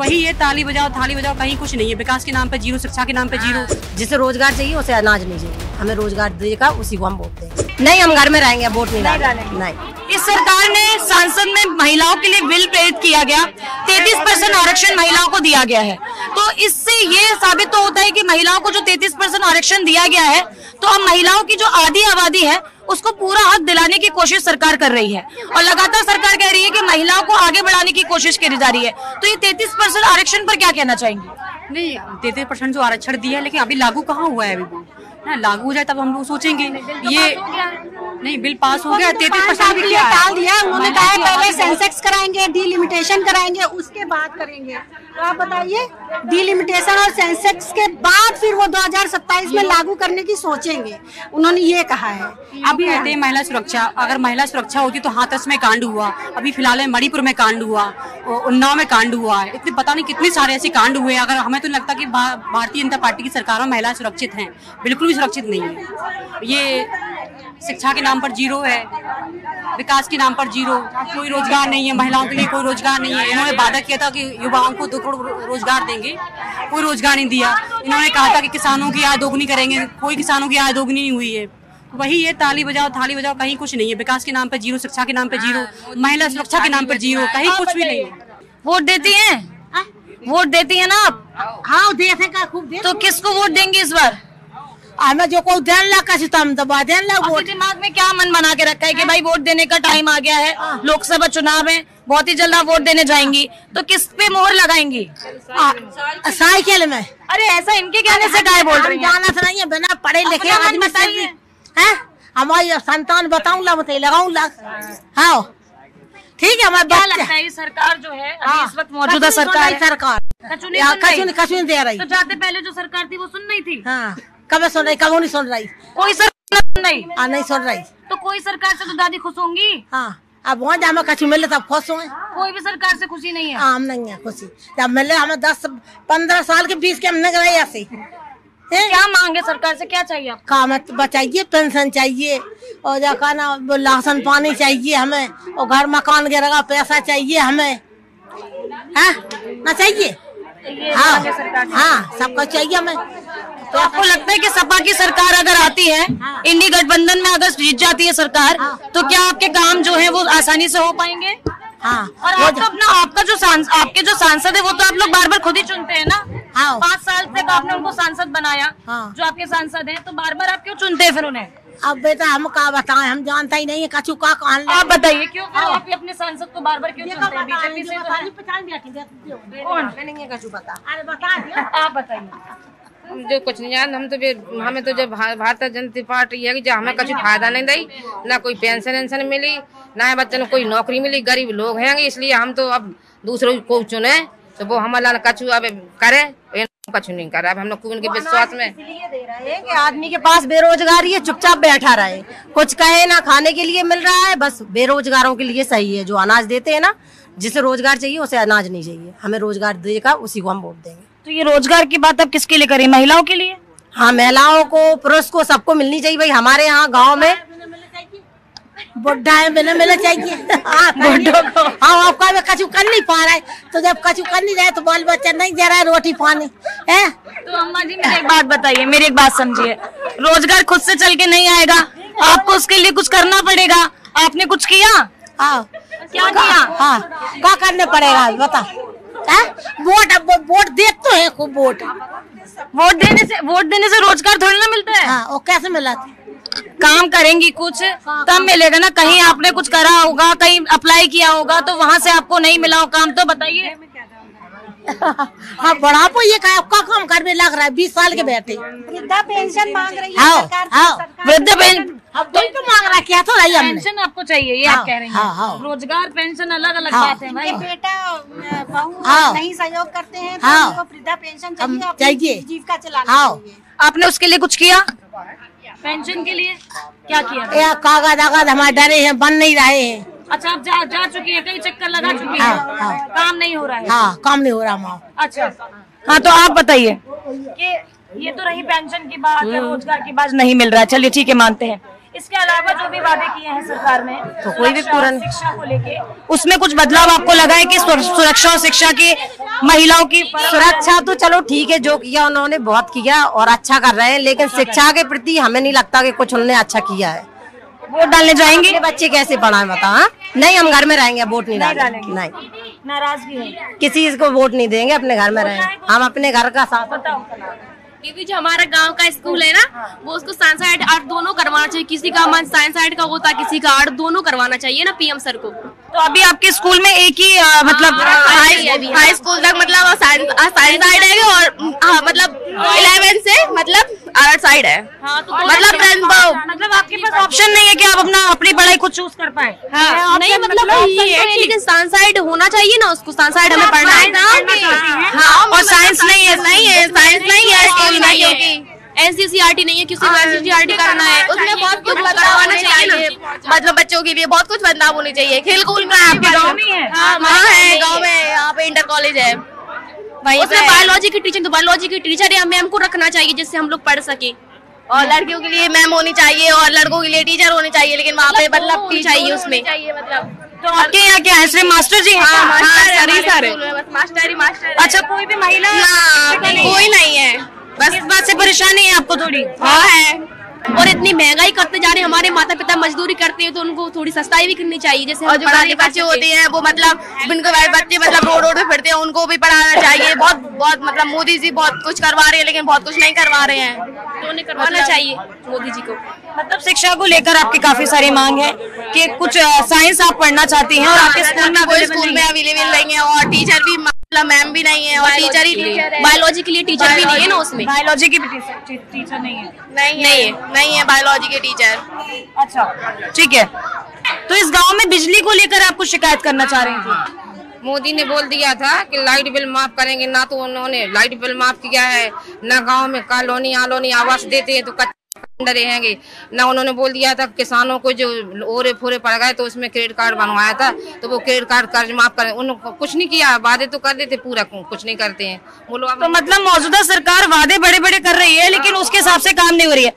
वही है, ताली बजाओ थाली बजाओ, कहीं कुछ नहीं है। विकास के नाम पे जीरो, शिक्षा के नाम पे जीरो। जिसे रोजगार चाहिए उसे अनाज नहीं चाहिए। हमें रोजगार देगा उसी को हम वोट देंगे। नहीं, हम घर में रहेंगे, वोट नहीं डालेंगे। नहीं। इस सरकार ने संसद में महिलाओं के लिए बिल प्रेरित किया गया, 33% आरक्षण महिलाओं को दिया गया है। तो इससे ये साबित तो होता है कि महिलाओं को जो 33% आरक्षण दिया गया है, तो अब महिलाओं की जो आधी आबादी है उसको पूरा हक दिलाने की कोशिश सरकार कर रही है। और लगातार सरकार कह रही है कि महिलाओं को आगे बढ़ाने की कोशिश करी जा रही है। तो ये 33% आरक्षण पर क्या कहना चाहेंगे? नहीं, 33% जो आरक्षण दिया है, लेकिन अभी लागू कहाँ हुआ है? अभी ना लागू हो जाए तब हम लोग सोचेंगे। ये नहीं, बिल पास हो गया, 33% भी क्या टाल दिया। उन्होंने कहा पहले सेंसेक्स कराएंगे, डिलिमिटेशन कराएंगे, उसके बाद करेंगे। तो आप बताइए, डिलिमिटेशन और सेंसेक्स के बाद फिर वो 2027 में लागू करने की सोचेंगे, उन्होंने ये कहा है। अभी कहते हैं महिला सुरक्षा, अगर महिला सुरक्षा होती तो हाथरस में कांड हुआ, अभी फिलहाल में मणिपुर में कांड हुआ, उन्नाव में कांड हुआ है, इतने पता नहीं कितने सारे ऐसे कांड हुए। अगर हमें तो लगता कि भारतीय जनता पार्टी की सरकार में महिलाएं सुरक्षित हैं, बिल्कुल भी सुरक्षित नहीं है। ये शिक्षा के नाम पर जीरो है, विकास के नाम पर जीरो, कोई रोजगार नहीं है, महिलाओं के लिए कोई रोजगार नहीं है। इन्होंने वादा किया था कि युवाओं को 2 करोड़ रोजगार देंगे, कोई रोजगार नहीं दिया। इन्होंने कहा था कि किसानों की आय दोगुनी करेंगे, कोई किसानों की आय दोगुनी नहीं हुई है। वही है, ताली बजाओ थाली बजाओ, कहीं कुछ नहीं है। विकास के नाम पर जीरो, शिक्षा के नाम पर जीरो, महिला सुरक्षा के नाम पर जीरो, कहीं कुछ भी नहीं है। वोट देती हैं? वोट देती है ना आप? हाँ, देते का खूब। तो किसको वोट देंगे इस बार? हमें जो को देन ला का सितम दबा देन ला। वोट दिमाग में क्या मन बना के रखा है कि भाई वोट देने का टाइम आ गया है, लोकसभा चुनाव है, बहुत ही जल्द आप वोट देने जाएंगी, तो किस पे मोहर लगाएंगी? साइकिल में। अरे ऐसा इनके कहने से काय बोल रही हैं? जाना तो नहीं है, बिना पढ़े लिखे आदमी से है। हमारी संतान बताऊं ला, बताइए लगाऊं ला। हाँ ठीक है। हमारे क्या लगता है सरकार जो है अभी इस वक्त मौजूदा सरकार कछु नहीं दे रही। तो जाते पहले जो सरकार थी वो सुन नहीं थी? हाँ, कब सुन रही, कब नहीं सुन रही। कोई सरकार नहीं? नहीं सुन रही। तो कोई सरकार से तो दादी खुश होंगी। हाँ, अब वहाँ जब हमें कछु मिले तब खुश हुए। कोई भी सरकार से खुशी नहीं है? हम नहीं है खुशी। जब मिले हमें 10-15 साल के बीच के हम नहीं रहे ऐसे। क्या मांगे सरकार से, क्या चाहिए आपको? काम बचाइए, पेंशन चाहिए, और जो कहना राशन पानी चाहिए हमें, और घर मकान गिरा का पैसा चाहिए हमें। हाँ ना चाहिए? हाँ हाँ, सब कुछ चाहिए हमें। तो आपको लगता है कि सपा की सरकार अगर आती है, इंडी गठबंधन में अगर जीत जाती है सरकार, तो क्या आपके काम जो है वो आसानी से हो पाएंगे? हाँ। और आप तो अपना आपके जो सांसद है वो तो आप लोग बार बार खुद ही चुनते हैं ना? हाँ। 5 साल तक आपने उनको सांसद बनाया। हाँ। जो आपके सांसद हैं, तो बार बार आप क्यों चुनते हैं फिर उन्हें? अब बेटा हम क्या बताएं, हम जानता ही नहीं है कछु का कहां। आप बताइए क्यों फिर आप अपने सांसद को बार बार क्यों चुनते हैं? बीजेपी से तो है। कौन? अरे बता, आप बताइए। जो कुछ नहीं जान, हमें तो जो भारतीय जनता पार्टी है कि जो हमें कुछ फायदा नहीं दी, ना कोई पेंशन वेंशन मिली, ना बच्चों को कोई नौकरी मिली। गरीब लोग हैं, इसलिए हम तो अब दूसरों को चुने, तो वो हमारा कछु अब करे, कछु नहीं करे। अब हम लोग उनके विश्वास में इसलिए दे रहे हैं कि आदमी के पास बेरोजगारी है, चुपचाप बैठा रहे, कुछ कहे ना, खाने के लिए मिल रहा है, बस बेरोजगारों के लिए सही है। जो अनाज देते हैं ना, जिसे रोजगार चाहिए उसे अनाज नहीं चाहिए। हमें रोजगार देगा उसी को हम वोट देंगे। तो ये रोजगार की बात अब किसके लिए करें? महिलाओं के लिए? हाँ, महिलाओं को, पुरुष को, सबको मिलनी चाहिए भाई। हमारे यहाँ गांव में बुढ़ा है, बिना मिलना चाहिए। बुढ़ों को हाँ, आपका कछु कर नहीं पा रहा है, तो जब कछु कर नहीं रहे तो बाल बच्चा नहीं दे रहा है रोटी पानी है। तो अम्मा जी मेरी एक बात बताइए, मेरी एक बात समझिए, रोजगार खुद से चल के नहीं आएगा, आपको उसके लिए कुछ करना पड़ेगा। आपने कुछ किया? हाँ, क्या किया? हाँ, क्या करने पड़ेगा बता। वोट देते तो है खूब। वोट देने से रोजगार थोड़ी ना मिलता है। हाँ, वो कैसे मिला? काम करेंगी कुछ तब मिलेगा ना। कहीं आपने कुछ करा होगा, कहीं अप्लाई किया होगा, तो वहाँ से आपको नहीं मिला हो काम, तो बताइए। हाँ, बढ़ापो ये आपका काम घर में लग रहा है। 20 साल के बैठे वृद्धा पेंशन मांग रही है सरकार। वृद्धा पेंशन तो मांग रहा, क्या तो रही हमने। पेंशन आपको चाहिए, ये आप कह रही हैं। रोजगार पेंशन अलग अलग बात है भाई। बेटा बहू नहीं सहयोग करते हैं तो उनको वृद्धा पेंशन चाहिए, जीविका चलाने के लिए। आपने उसके लिए कुछ किया? पेंशन के लिए क्या किया? कागज आगज हमारे डरे हैं, बन नहीं रहे हैं। अच्छा, आप जा चुकी है, कई चक्कर लगा चुकी है। काम नहीं हो रहा है। हाँ, काम नहीं हो रहा माँ। अच्छा, हाँ, तो आप बताइए कि ये तो रही पेंशन की बात, रोजगार की बात नहीं मिल रहा है, चलिए ठीक है, मानते हैं। इसके अलावा जो भी वादे किए हैं सरकार ने तो कोई भी पूरा नहीं। शिक्षा को लेके उसमें कुछ बदलाव आपको लगा है कि सुरक्षा और शिक्षा की महिलाओं की सुरक्षा तो चलो ठीक है, जो किया उन्होंने बहुत किया और अच्छा कर रहे हैं, लेकिन शिक्षा के प्रति हमें नहीं लगता कि कुछ उन्होंने अच्छा किया है। वोट डालने जाएंगे? अपने बच्चे कैसे पढ़ाएं बता? हाँ? नहीं, हम घर में रहेंगे, वोट नहीं डालेंगे। नहीं, नाराजगी है, किसी को वोट नहीं देंगे, अपने घर में रहेंगे, हम अपने घर का साथ। दीदी जो हमारा गांव का स्कूल है ना, वो उसको साइंस साइड आर्ट दोनों करवाना चाहिए। किसी का मन साइंस साइड का होता है, किसी का आर्ट, दोनों करवाना चाहिए ना पीएम सर को। तो अभी आपके स्कूल में एक ही मतलब हाई स्कूल तक मतलब साइंस साइड है और मतलब 11 से मतलब आर्ट साइड है। मतलब आपके पास ऑप्शन नहीं है कि आप अपनी पढ़ाई खुद चूज कर पाए? हाँ, नहीं मतलब ये है कि लेकिन साइंस साइड होना चाहिए ना, उसको साइंस साइड हमें पढ़ना है ना। हाँ, और साइंस नहीं है, साइंस नहीं है, नहीं है, NCCERT नहीं है, किसी को NCCERT करना है, उसमें बहुत कुछ करवाना चाहिए ना। मतलब बच्चों के लिए बहुत कुछ बदलाव होने चाहिए। खेल कूद का आपके गाँव में है? हाँ है, गाँव में यहाँ पे इंटर कॉलेज है, उसमें बायोलॉजी की टीचर, तो बायोलॉजी की टीचर या मैम को रखना चाहिए जिससे हम लोग पढ़ सके। और लड़कियों के लिए मैम होनी चाहिए और लड़कों के लिए टीचर होनी चाहिए, लेकिन वहाँ पे मतलब चाहिए उसमें। तो आपके यहाँ क्या है, सिर्फ मास्टर जी हैं? मास्टर ही मास्टर। अच्छा, कोई भी महिला कोई नहीं है, बस इस बात से परेशानी है आपको थोड़ी? हाँ है। और इतनी महंगाई करते जा रहे हैं, हमारे माता पिता मजदूरी करते हैं तो उनको थोड़ी सस्ताई भी करनी चाहिए। जैसे और जो गरीब बच्चे होते हैं वो मतलब जिनको बच्चे मतलब रोड पे फिरते हैं उनको भी पढ़ाना चाहिए। बहुत मतलब मोदी जी बहुत कुछ करवा रहे हैं, लेकिन बहुत कुछ नहीं करवा रहे हैं, तो उन्हें करवाना चाहिए मोदी जी को। मतलब शिक्षा को लेकर आपकी काफी सारी मांग है कि कुछ साइंस आप पढ़ना चाहती हैं और आपके स्कूल में अवेलेबल नहीं है, और टीचर भी मतलब मैम भी नहीं है, और टीचर ही बायोलॉजी के लिए टीचर भी नहीं है ना, उसमें बायोलॉजी की भी टीचर नहीं है? नहीं है बायोलॉजी के टीचर। अच्छा, ठीक है। तो इस गांव में बिजली को लेकर आप कुछ शिकायत करना चाह रही थी? मोदी ने बोल दिया था कि लाइट बिल माफ करेंगे, ना तो उन्होंने लाइट बिल माफ किया है, ना गांव में कॉलोनी आवास देते हैं तो रहेंगे, ना उन्होंने बोल दिया था किसानों को जो ओरे फोरे पड़ गए तो उसमें क्रेडिट कार्ड बनवाया था तो वो क्रेडिट कार्ड कर्ज माफ करें। उन्होंने कुछ नहीं किया, वादे तो कर देते, पूरा कुछ नहीं करते हैं। तो मतलब मौजूदा सरकार वादे बड़े बड़े कर रही है लेकिन उसके हिसाब से काम नहीं हो रही है।